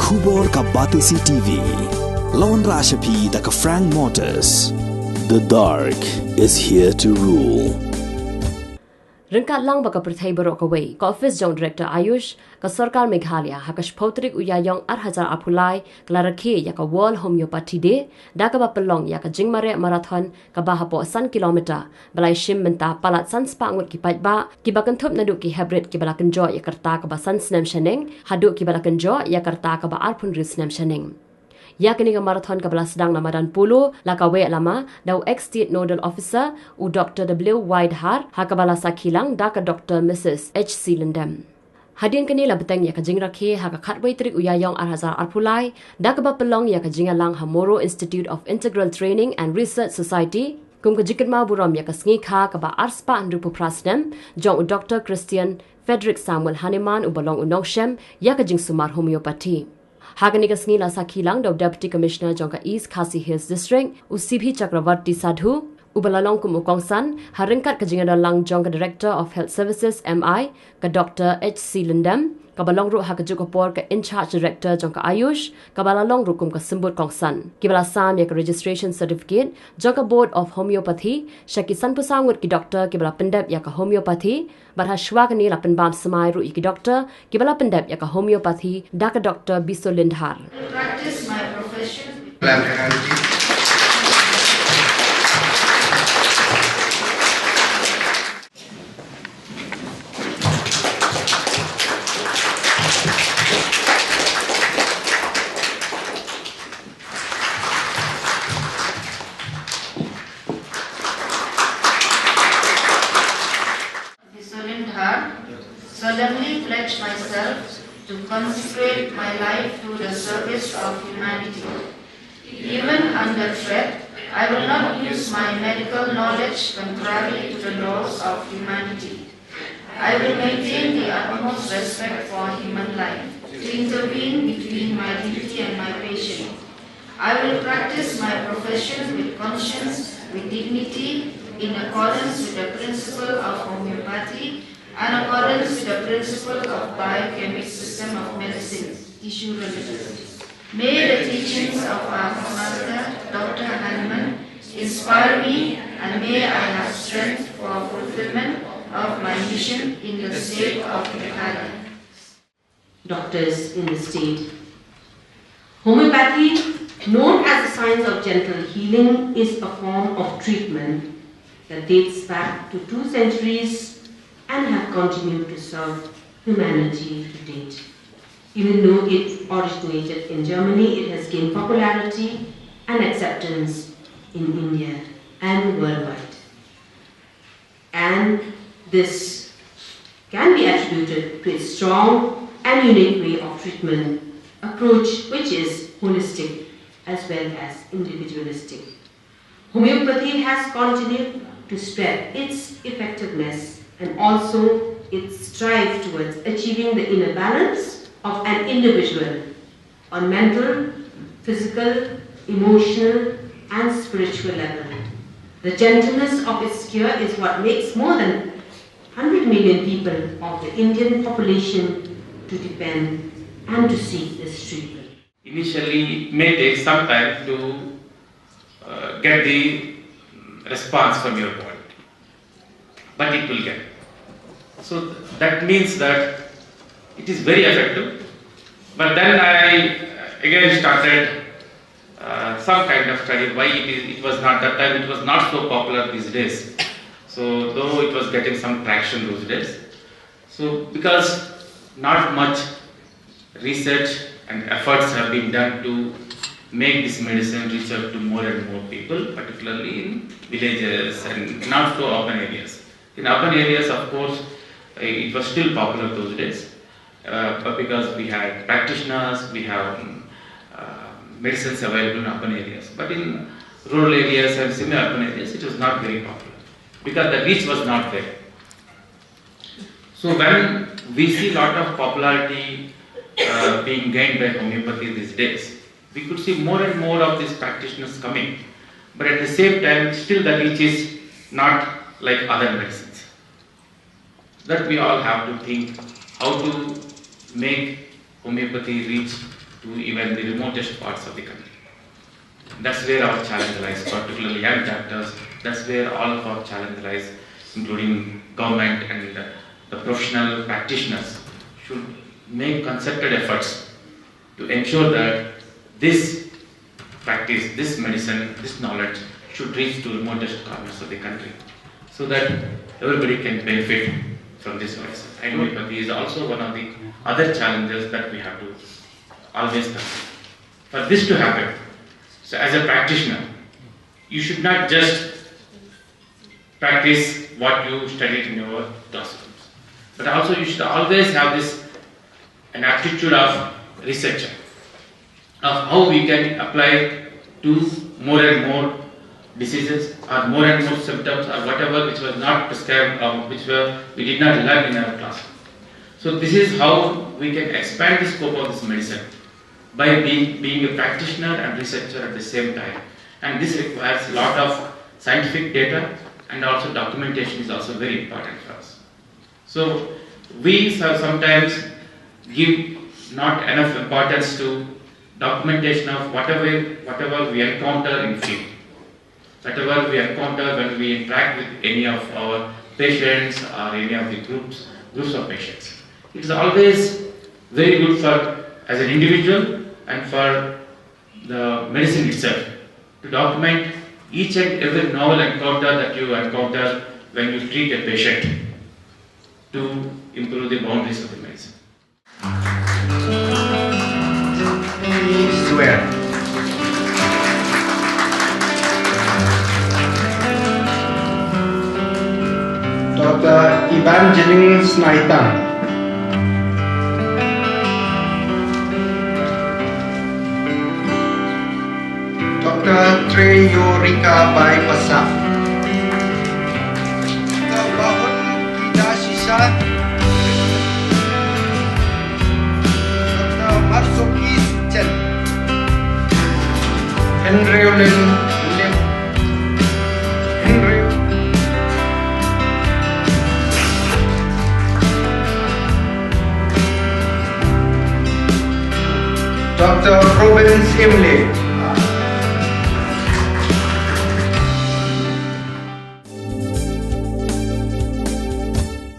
Khubor ka Batisi TV. Lawan Rashapi da ka Frank Motors. The dark is here to rule. Ringkat lang baka perthai barok away ka Office Joint Director Ayush ka Sarkar Meghalaya hakash pautrik uyayong 8,000 apulai ka Rakhe ya ka World Homeopathy Day da ka bapelong ya ka Jingmare Marathon ka bahapo 1 kilometer balai shim menta palat san spangut ki pajba ki bakantup nadu ki hybrid ki balakan jo ya karta ka basan snam shaneng hadu ki balakan jo ya karta ka ba arpun ris snam shaneng. Ya kini marathon kabala sedang Ramadan Pulu laka we lama dau ex-state nodal officer u Dr. W. Widehar hakabala sakilang da ka Dr. Mrs. H. C. Lindem. Hadian kini la beteng ya ka jing Rakhe haka khatway trik uyayong arhazar arpulai da ka bapelong ya ka jingalang Hamoro Institute of Integral Training and Research Society kum ka jikitma buram ya ka sngi kha ka ba arspa andrupu prasdem jong u Dr. Christian Frederick Samuel Haneman u balong u nongshem ya ka jing sumar homeopathy. Hagani ka sngi la sakilang daw Deputy Commissioner Jongka East Khasi Hills District u CP Chakravarti Sadhu u balalong kum ukongsan haringkat ka jingada lang Jongka Director of Health Services MI ka Dr. H. C. Lindem ka balong ru hakajukopor ka In Charge Director Jongka Ayush ka balalong ru kum ka sembut kongsan ki balasam ya ka Registration Certificate Jongka Board of Homeopathy Shaki Sanpusangut ki Doctor ki bala pendep ya ka Homeopathy Barhashwa kani la penbam semai ru iki Doctor ki bala pendep ya ka Homeopathy da ka Dr. Biso Lindhar. Practice my profession. Solemnly pledge myself to consecrate my life to the service of humanity. Even under threat, I will not use my medical knowledge contrary to the laws of humanity. I will maintain the utmost respect for human life, to intervene between my duty and my patient. I will practice my profession with conscience, with dignity, in accordance with the principle of homeopathy, and accordance with the principle of biochemic system of medicine, tissue remedies. May the teachings of our master, Dr. Haneman, inspire me, and may I have strength for fulfillment of my mission in the state of Meghalaya. Doctors in the state. Homeopathy, known as the science of gentle healing, is a form of treatment that dates back to 2 centuries and have continued to serve humanity to date. Even though it originated in Germany, it has gained popularity and acceptance in India and worldwide. And this can be attributed to its strong and unique way of treatment approach, which is holistic as well as individualistic. Homeopathy has continued to spread its effectiveness and also its strive towards achieving the inner balance of an individual on mental, physical, emotional, and spiritual level. The gentleness of its cure is what makes more than 100 million people of the Indian population to depend and to seek this treatment. Initially, it may take some time to get the response from your body, but it will get. So that means that it is very effective. But then I again started some kind of study why it was not that time. It was not so popular these days. So though it was getting some traction those days. So because not much research and efforts have been done to make this medicine reach out to more and more people, particularly in villages and not so urban areas. In urban areas, of course, it was still popular those days, but because we had practitioners, we have medicines available in urban areas. But in rural areas and semi-urban areas, it was not very popular because the reach was not there. So when we see a lot of popularity being gained by homeopathy these days, we could see more and more of these practitioners coming. But at the same time, still the reach is not like other medicines. That we all have to think how to make homeopathy reach to even the remotest parts of the country. That's where our challenge lies, particularly young doctors. That's where all of our challenge lies, including government and the professional practitioners should make concerted efforts to ensure that this practice, this medicine, this knowledge should reach to remotest corners of the country so that everybody can benefit from this medicine. And homeopathy is also one of the other challenges that we have to always consider. For this to happen, so as a practitioner, you should not just practice what you studied in your classrooms, but also you should always have an aptitude of researcher, of how we can apply to more and more diseases or more and more symptoms or whatever which was not prescribed or we did not learn in our class. So this is how we can expand the scope of this medicine by being a practitioner and researcher at the same time. And this requires a lot of scientific data, and also documentation is also very important for us. So we sometimes give not enough importance to documentation of whatever we encounter in field, whatever we encounter when we interact with any of our patients or any of the groups of patients. It is always very good for as an individual and for the medicine itself to document each and every novel encounter that you encounter when you treat a patient to improve the boundaries of the medicine. Swear. Dr. Evangeline Snaitang. Dr. Trey Yorika Baipasa. Dr. Bahun Kidasisa. Dr. Marsuki Chen. Henry Dr. Robin Simley.